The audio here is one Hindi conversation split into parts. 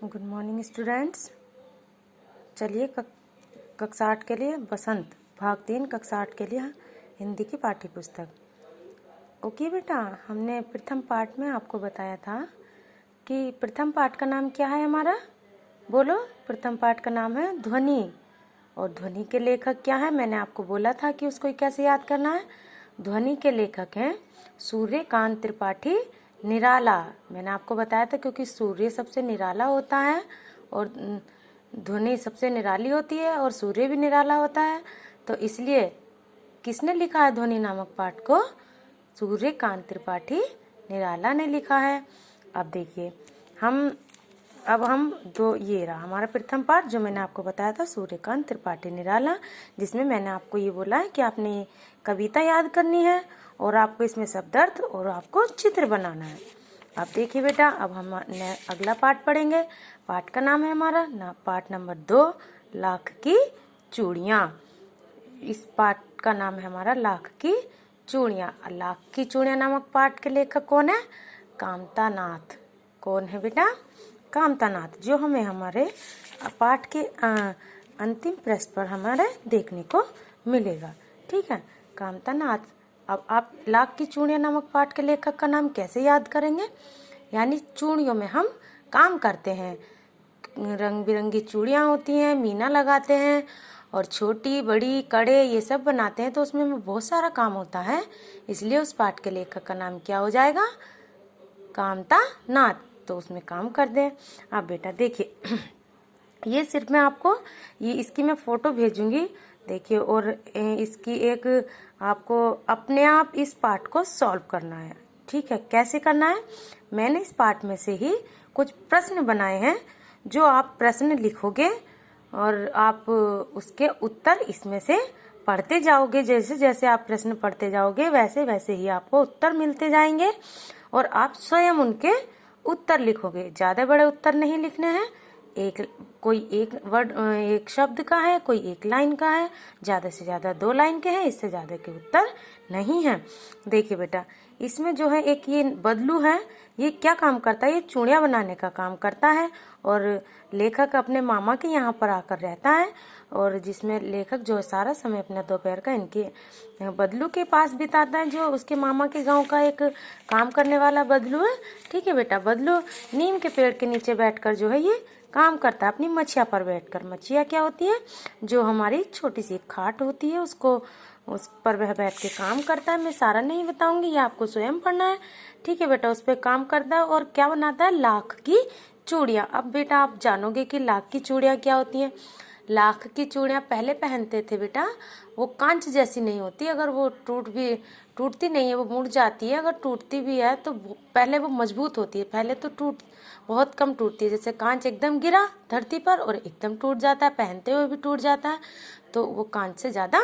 Good morning students. चलिए कक्षा 8 के लिए बसंत भाग 3 कक्षा 8 के लिए हिंदी की पाठ्य पुस्तक। ओके बेटा, हमने प्रथम पाठ में आपको बताया था कि प्रथम पाठ का नाम क्या है हमारा। बोलो, प्रथम पाठ का नाम है ध्वनि। और ध्वनि के लेखक क्या है, मैंने आपको बोला था कि उसको कैसे याद करना है। ध्वनि के लेखक हैं सूर्यकांत त्रिपाठी निराला। मैंने आपको बताया था क्योंकि सूर्य सबसे निराला होता है और ध्वनि सबसे निराली होती है और सूर्य भी निराला होता है, तो इसलिए किसने लिखा है ध्वनि नामक पाठ को? सूर्यकांत त्रिपाठी निराला ने लिखा है। अब देखिए अब हम दो, ये रहा हमारा प्रथम पाठ जो मैंने आपको बताया था सूर्यकांत त्रिपाठी निराला, जिसमें मैंने आपको ये बोला है कि आपने कविता याद करनी है और आपको इसमें शब्दार्थ और आपको चित्र बनाना है। अब देखिए बेटा, अब हम अगला पाठ पढ़ेंगे। पाठ का नाम है हमारा पाठ नंबर 2 लाख की चूड़ियाँ। इस पाठ का नाम है हमारा लाख की चूड़ियाँ। लाख की चूड़ियाँ नामक पाठ के लेखक कौन है? कामता नाथ। कौन है बेटा? कामता नाथ, जो हमें हमारे पाठ के अंतिम पृष्ठ पर हमारे देखने को मिलेगा। ठीक है, कामता नाथ। अब आप लाख की चूड़ियाँ नामक पाठ के लेखक का नाम कैसे याद करेंगे? यानी चूड़ियों में हम काम करते हैं, रंग बिरंगी चूड़ियाँ होती हैं, मीना लगाते हैं और छोटी बड़ी कड़े ये सब बनाते हैं, तो उसमें बहुत सारा काम होता है। इसलिए उस पाठ के लेखक का नाम क्या हो जाएगा? कामता नाथ। तो उसमें काम कर दें। अब बेटा देखिए ये सिर्फ मैं आपको इसकी मैं फोटो भेजूंगी, देखिए, और इसकी एक आपको अपने आप इस पाठ को सॉल्व करना है। ठीक है, कैसे करना है? मैंने इस पाठ में से ही कुछ प्रश्न बनाए हैं, जो आप प्रश्न लिखोगे और आप उसके उत्तर इसमें से पढ़ते जाओगे। जैसे जैसे आप प्रश्न पढ़ते जाओगे वैसे वैसे ही आपको उत्तर मिलते जाएंगे और आप स्वयं उनके उत्तर लिखोगे। ज्यादा बड़े उत्तर नहीं लिखने हैं, कोई एक वर्ड एक शब्द का है, कोई एक लाइन का है, ज्यादा से ज्यादा 2 लाइन के हैं, इससे ज्यादा के उत्तर नहीं है। देखिए बेटा, इसमें जो है एक ये बदलू है, ये क्या काम करता है? ये चूड़ियाँ बनाने का काम करता है और लेखक अपने मामा के यहाँ पर आकर रहता है, और जिसमें लेखक जो सारा समय अपना दोपहर का इनके बदलू के पास बिताता है, जो उसके मामा के गांव का एक काम करने वाला बदलू है। ठीक है बेटा, बदलू नीम के पेड़ के नीचे बैठकर जो है ये काम करता है अपनी मछिया पर बैठकर। मछिया क्या होती है? जो हमारी छोटी सी खाट होती है, उसको उस पर वह बैठ के काम करता है। मैं सारा नहीं बताऊंगी, ये आपको स्वयं पढ़ना है। ठीक है बेटा, उस पर काम करता है और क्या बनाता है? लाख की चूड़ियाँ। अब बेटा आप जानोगे कि लाख की चूड़ियाँ क्या होती हैं। लाख की चूड़ियाँ पहले पहनते थे बेटा, वो कांच जैसी नहीं होती, अगर वो टूटती नहीं है, वो मुड़ जाती है। अगर टूटती भी है तो पहले वो मजबूत होती है, पहले तो बहुत कम टूटती है। जैसे कांच एकदम गिरा धरती पर और एकदम टूट जाता है, पहनते हुए भी टूट जाता है, तो वो कांच से ज़्यादा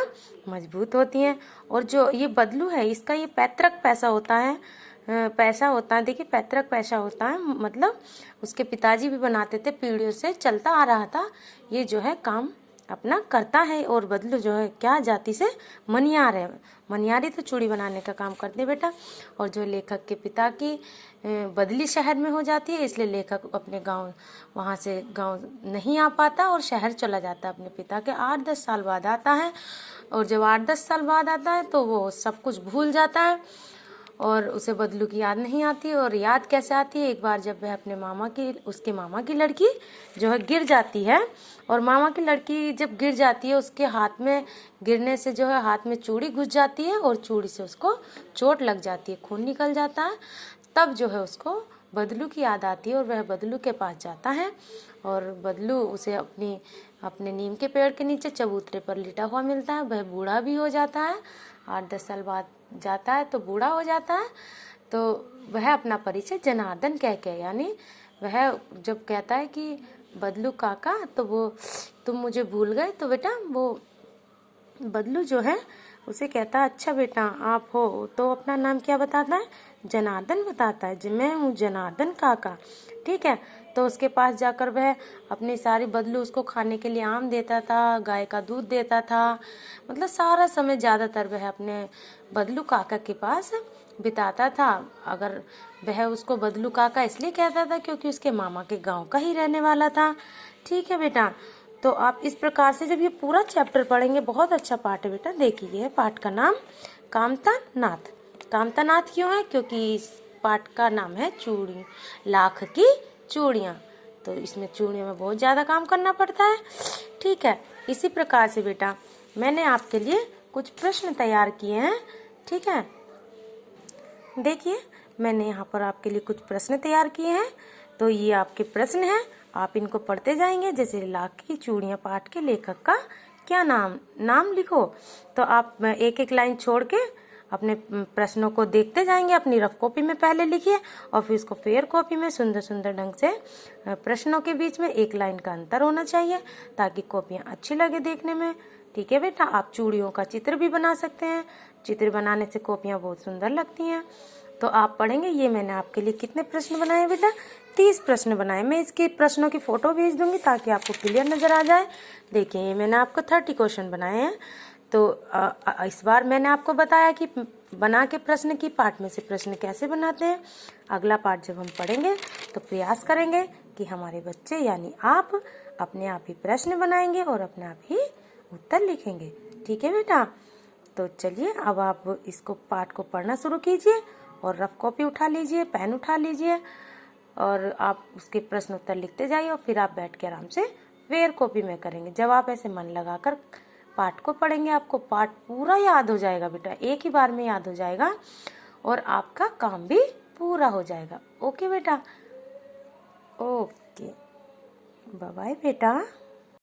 मजबूत होती हैं। और जो ये बदलू है, इसका ये पैतृक पैसा होता है, देखिए पैतृक पैसा होता है, मतलब उसके पिताजी भी बनाते थे, पीढ़ियों से चलता आ रहा था। ये जो है काम अपना करता है। और बदलू जो है क्या जाति से? मनियार है। मनियारी तो चूड़ी बनाने का काम करते हैं बेटा। और जो लेखक के पिता की बदली शहर में हो जाती है, इसलिए लेखक अपने गांव वहां से गांव नहीं आ पाता और शहर चला जाता है। अपने पिता के 8-10 साल बाद आता है, और जब 8-10 साल बाद आता है तो वो सब कुछ भूल जाता है और उसे बदलू की याद नहीं आती। और याद कैसे आती है? एक बार जब वह अपने उसके मामा की लड़की जो है गिर जाती है, और मामा की लड़की जब गिर जाती है, उसके हाथ में गिरने से जो है हाथ में चूड़ी घुस जाती है और चूड़ी से उसको चोट लग जाती है, खून निकल जाता है। तब जो है उसको बदलू की याद आती है और वह बदलू के पास जाता है, और बदलू उसे अपने नीम के पेड़ के नीचे चबूतरे पर लिटा हुआ मिलता है। वह बूढ़ा भी हो जाता है, 8-10 साल बाद जाता है तो बूढ़ा हो जाता है। तो वह अपना परिचय जनार्दन कह के, यानी वह जब कहता है कि बदलू काका, तो वो तुम मुझे भूल गए, तो बेटा वो बदलू जो है उसे कहता है अच्छा बेटा आप हो, तो अपना नाम क्या बताता है? जनार्दन बताता है, मैं हूँ जनार्दन काका। ठीक है, तो उसके पास जाकर वह अपनी सारी बदलू उसको खाने के लिए आम देता था, गाय का दूध देता था, मतलब सारा समय ज्यादातर वह अपने बदलू काका के पास बिताता था। अगर वह उसको बदलू काका इसलिए कहता था क्योंकि उसके मामा के गांव का ही रहने वाला था। ठीक है बेटा, तो आप इस प्रकार से जब ये पूरा चैप्टर पढ़ेंगे, बहुत अच्छा पाठ है बेटा। देखिए, ये पाठ का नाम कामता नाथ। कामता नाथ क्यों है? क्योंकि इस पाठ का नाम है चूड़ी, लाख की चूड़ियाँ। तो इसमें चूड़ियों में बहुत ज़्यादा काम करना पड़ता है। ठीक है, इसी प्रकार से बेटा मैंने आपके लिए कुछ प्रश्न तैयार किए हैं। ठीक है, देखिए मैंने यहाँ पर आपके लिए कुछ प्रश्न तैयार किए हैं। तो ये आपके प्रश्न हैं, आप इनको पढ़ते जाएंगे। जैसे लाख की चूड़ियाँ पाठ के लेखक का क्या नाम लिखो। तो आप एक एक लाइन छोड़ के अपने प्रश्नों को देखते जाएंगे। अपनी रफ कॉपी में पहले लिखिए और फिर इसको फेयर कॉपी में सुंदर सुंदर ढंग से प्रश्नों के बीच में एक लाइन का अंतर होना चाहिए ताकि कॉपियाँ अच्छी लगे देखने में। ठीक है बेटा, आप चूड़ियों का चित्र भी बना सकते हैं। चित्र बनाने से कॉपियाँ बहुत सुंदर लगती हैं। तो आप पढ़ेंगे। ये मैंने आपके लिए कितने प्रश्न बनाए बेटा? 30 प्रश्न बनाए। मैं इसके प्रश्नों की फोटो भेज दूंगी ताकि आपको क्लियर नजर आ जाए। देखिए, ये मैंने आपको 30 क्वेश्चन बनाए हैं। तो इस बार मैंने आपको बताया कि बना के प्रश्न की पाठ में से प्रश्न कैसे बनाते हैं। अगला पाठ जब हम पढ़ेंगे तो प्रयास करेंगे कि हमारे बच्चे यानी आप अपने आप ही प्रश्न बनाएंगे और अपने आप ही उत्तर लिखेंगे। ठीक है बेटा, तो चलिए अब आप इसको पाठ को पढ़ना शुरू कीजिए और रफ कॉपी उठा लीजिए, पेन उठा लीजिए और आप उसके प्रश्न उत्तर लिखते जाइए और फिर आप बैठ के आराम से फेयर कॉपी में करेंगे। जब आप ऐसे मन लगाकर पाठ को पढ़ेंगे, आपको पाठ पूरा याद हो जाएगा बेटा, एक ही बार में याद हो जाएगा और आपका काम भी पूरा हो जाएगा। ओके बेटा, ओके, बाय बाय बेटा।